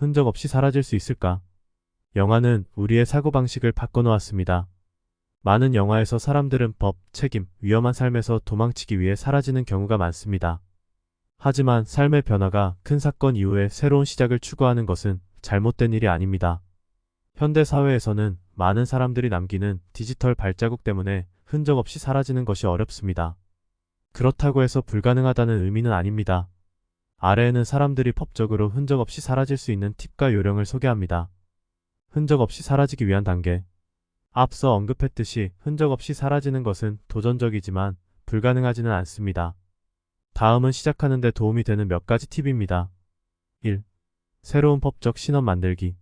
흔적 없이 사라질 수 있을까? 영화는 우리의 사고방식을 바꿔놓았습니다. 많은 영화에서 사람들은 법, 책임, 위험한 삶에서 도망치기 위해 사라지는 경우가 많습니다. 하지만 삶의 변화가 큰 사건 이후에 새로운 시작을 추구하는 것은 잘못된 일이 아닙니다. 현대 사회에서는 많은 사람들이 남기는 디지털 발자국 때문에 흔적 없이 사라지는 것이 어렵습니다. 그렇다고 해서 불가능하다는 의미는 아닙니다. 아래에는 사람들이 법적으로 흔적 없이 사라질 수 있는 팁과 요령을 소개합니다. 흔적 없이 사라지기 위한 단계. 앞서 언급했듯이 흔적 없이 사라지는 것은 도전적이지만 불가능하지는 않습니다. 다음은 시작하는 데 도움이 되는 몇 가지 팁입니다. 1. 새로운 법적 신원 만들기.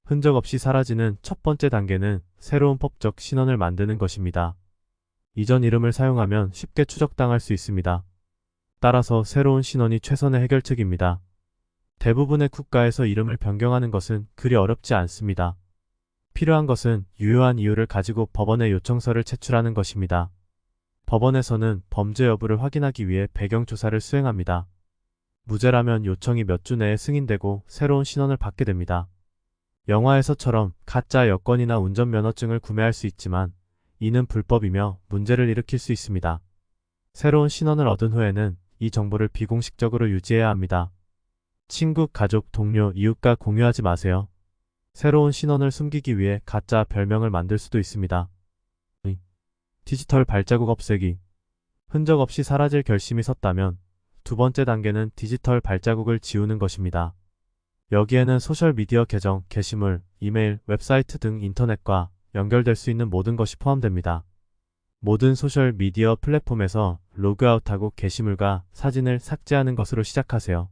흔적 없이 사라지는 첫 번째 단계는 새로운 법적 신원을 만드는 것입니다. 이전 이름을 사용하면 쉽게 추적당할 수 있습니다. 따라서 새로운 신원이 최선의 해결책입니다. 대부분의 국가에서 이름을 변경하는 것은 그리 어렵지 않습니다. 필요한 것은 유효한 이유를 가지고 법원에 요청서를 제출하는 것입니다. 법원에서는 범죄 여부를 확인하기 위해 배경조사를 수행합니다. 무죄라면 요청이 몇 주 내에 승인되고 새로운 신원을 받게 됩니다. 영화에서처럼 가짜 여권이나 운전면허증을 구매할 수 있지만 이는 불법이며 문제를 일으킬 수 있습니다. 새로운 신원을 얻은 후에는 이 정보를 비공식적으로 유지해야 합니다. 친구, 가족, 동료, 이웃과 공유하지 마세요. 새로운 신원을 숨기기 위해 가짜 별명을 만들 수도 있습니다. 디지털 발자국 없애기. 흔적 없이 사라질 결심이 섰다면 두 번째 단계는 디지털 발자국을 지우는 것입니다. 여기에는 소셜미디어 계정, 게시물, 이메일, 웹사이트 등 인터넷과 연결될 수 있는 모든 것이 포함됩니다. 모든 소셜미디어 플랫폼에서 로그아웃하고 게시물과 사진을 삭제하는 것으로 시작하세요.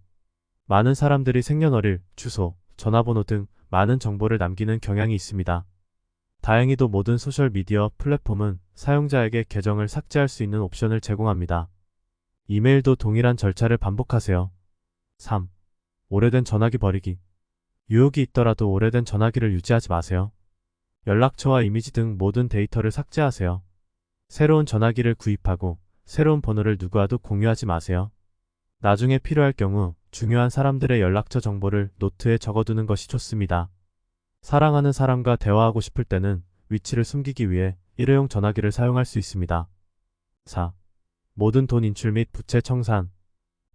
많은 사람들이 생년월일, 주소, 전화번호 등 많은 정보를 남기는 경향이 있습니다. 다행히도 모든 소셜미디어 플랫폼은 사용자에게 계정을 삭제할 수 있는 옵션을 제공합니다. 이메일도 동일한 절차를 반복하세요. 3. 오래된 전화기 버리기. 유혹이 있더라도 오래된 전화기를 유지하지 마세요. 연락처와 이미지 등 모든 데이터를 삭제하세요. 새로운 전화기를 구입하고 새로운 번호를 누구와도 공유하지 마세요. 나중에 필요할 경우 중요한 사람들의 연락처 정보를 노트에 적어두는 것이 좋습니다. 사랑하는 사람과 대화하고 싶을 때는 위치를 숨기기 위해 일회용 전화기를 사용할 수 있습니다. 4. 모든 돈 인출 및 부채 청산.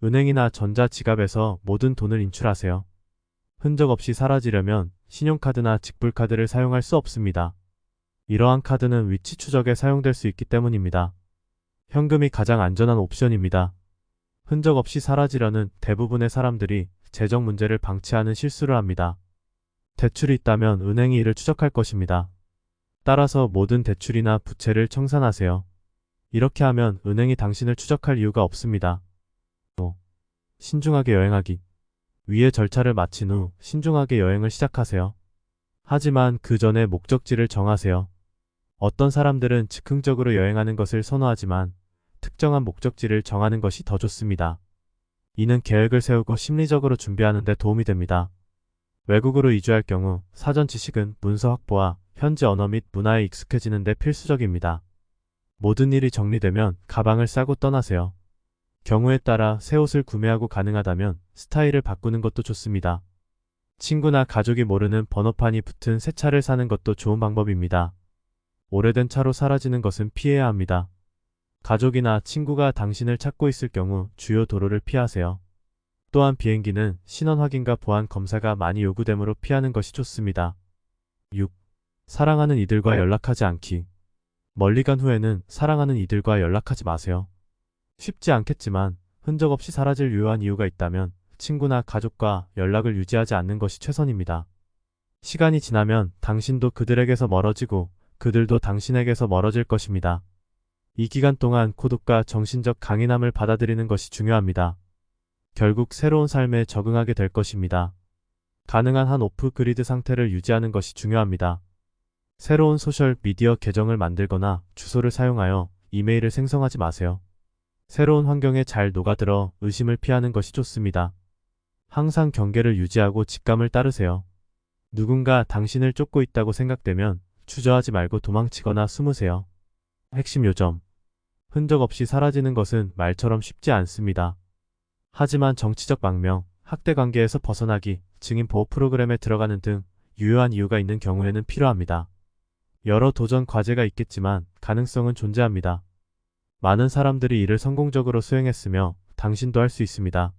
은행이나 전자지갑에서 모든 돈을 인출하세요. 흔적 없이 사라지려면 신용카드나 직불카드를 사용할 수 없습니다. 이러한 카드는 위치 추적에 사용될 수 있기 때문입니다. 현금이 가장 안전한 옵션입니다. 흔적 없이 사라지려는 대부분의 사람들이 재정 문제를 방치하는 실수를 합니다. 대출이 있다면 은행이 이를 추적할 것입니다. 따라서 모든 대출이나 부채를 청산하세요. 이렇게 하면 은행이 당신을 추적할 이유가 없습니다. 5. 신중하게 여행하기. 위의 절차를 마친 후 신중하게 여행을 시작하세요. 하지만 그 전에 목적지를 정하세요. 어떤 사람들은 즉흥적으로 여행하는 것을 선호하지만 특정한 목적지를 정하는 것이 더 좋습니다. 이는 계획을 세우고 심리적으로 준비하는 데 도움이 됩니다. 외국으로 이주할 경우 사전 지식은 문서 확보와 현지 언어 및 문화에 익숙해지는 데 필수적입니다. 모든 일이 정리되면 가방을 싸고 떠나세요. 경우에 따라 새 옷을 구매하고 가능하다면 스타일을 바꾸는 것도 좋습니다. 친구나 가족이 모르는 번호판이 붙은 새 차를 사는 것도 좋은 방법입니다. 오래된 차로 사라지는 것은 피해야 합니다. 가족이나 친구가 당신을 찾고 있을 경우 주요 도로를 피하세요. 또한 비행기는 신원 확인과 보안 검사가 많이 요구되므로 피하는 것이 좋습니다. 6. 사랑하는 이들과 연락하지 않기. 멀리 간 후에는 사랑하는 이들과 연락하지 마세요. 쉽지 않겠지만 흔적 없이 사라질 유효한 이유가 있다면 친구나 가족과 연락을 유지하지 않는 것이 최선입니다. 시간이 지나면 당신도 그들에게서 멀어지고 그들도 당신에게서 멀어질 것입니다. 이 기간 동안 고독과 정신적 강인함을 받아들이는 것이 중요합니다. 결국 새로운 삶에 적응하게 될 것입니다. 가능한 한 오프 그리드 상태를 유지하는 것이 중요합니다. 새로운 소셜 미디어 계정을 만들거나 주소를 사용하여 이메일을 생성하지 마세요. 새로운 환경에 잘 녹아들어 의심을 피하는 것이 좋습니다. 항상 경계를 유지하고 직감을 따르세요. 누군가 당신을 쫓고 있다고 생각되면 주저하지 말고 도망치거나 숨으세요. 핵심 요점. 흔적 없이 사라지는 것은 말처럼 쉽지 않습니다. 하지만 정치적 망명, 학대 관계에서 벗어나기, 증인 보호 프로그램에 들어가는 등 유효한 이유가 있는 경우에는 필요합니다. 여러 도전 과제가 있겠지만 가능성은 존재합니다. 많은 사람들이 이를 성공적으로 수행했으며 당신도 할 수 있습니다.